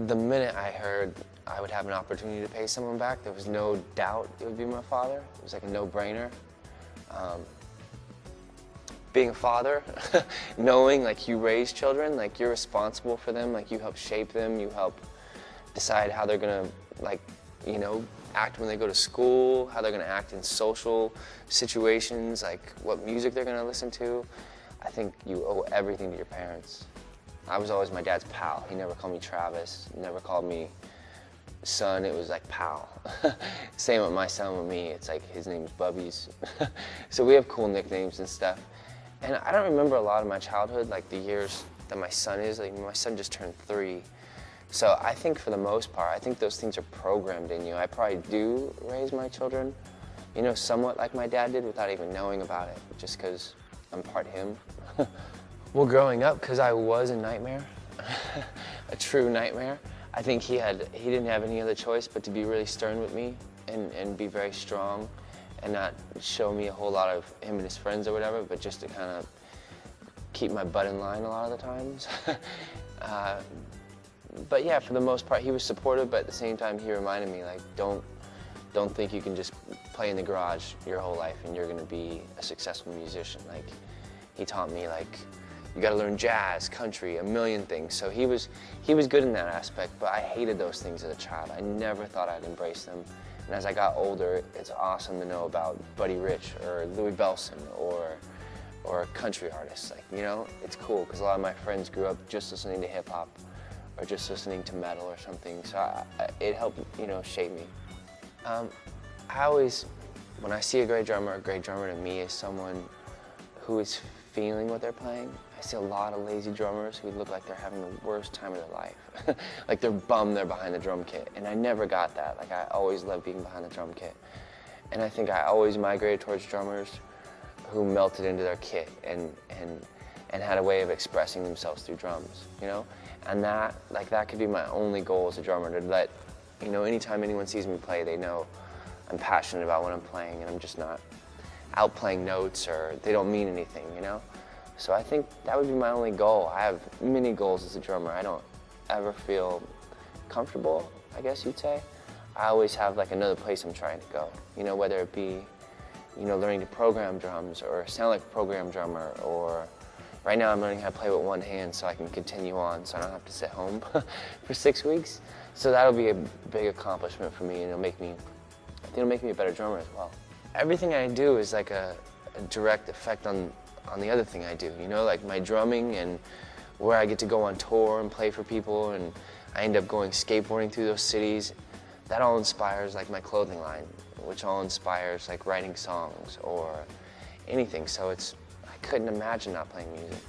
The minute I heard I would have an opportunity to pay someone back, there was no doubt it would be my father. It was like a no-brainer. Being a father, knowing like you raise children, like you're responsible for them, like you help shape them, you help decide how they're gonna, like, you know, act when they go to school, how they're gonna act in social situations, like what music they're gonna listen to. I think you owe everything to your parents. I was always my dad's pal. He never called me Travis, never called me son, it was like pal. Same with my son with me, it's like his name's Bubbies. So we have cool nicknames and stuff. And I don't remember a lot of my childhood, like the years that my son is. Like my son just turned 3. So I think for the most part, I think those things are programmed in you. I probably do raise my children, you know, somewhat like my dad did without even knowing about it, just because I'm part him. Well, growing up, because I was a nightmare, a true nightmare, I think he didn't have any other choice but to be really stern with me and be very strong and not show me a whole lot of him and his friends or whatever, but just to kind of keep my butt in line a lot of the times. But yeah, for the most part, he was supportive, but at the same time, he reminded me, like, don't think you can just play in the garage your whole life and you're gonna be a successful musician. Like, he taught me, like, you gotta learn jazz, country, a million things. So he was good in that aspect, but I hated those things as a child. I never thought I'd embrace them. And as I got older, it's awesome to know about Buddy Rich or Louis Bellson or country artists. Like, you know, it's cool because a lot of my friends grew up just listening to hip hop or just listening to metal or something. So it helped, you know, shape me. I always, when I see a great drummer to me is someone who is feeling what they're playing. I see a lot of lazy drummers who look like they're having the worst time of their life. Like they're bummed they're behind the drum kit, and I never got that. Like I always loved being behind the drum kit. And I think I always migrated towards drummers who melted into their kit and had a way of expressing themselves through drums, you know? And that could be my only goal as a drummer, to let, you know, anytime anyone sees me play, they know I'm passionate about what I'm playing and I'm just not out playing notes or they don't mean anything, you know? So I think that would be my only goal. I have many goals as a drummer. I don't ever feel comfortable, I guess you'd say. I always have like another place I'm trying to go, you know, whether it be, you know, learning to program drums or sound like a program drummer, or right now I'm learning how to play with one hand so I can continue on so I don't have to sit home for 6 weeks. So that'll be a big accomplishment for me, and I think it'll make me a better drummer as well. Everything I do is like a direct effect on the other thing I do, you know, like my drumming and where I get to go on tour and play for people, and I end up going skateboarding through those cities. That all inspires like my clothing line, which all inspires like writing songs or anything. So I couldn't imagine not playing music.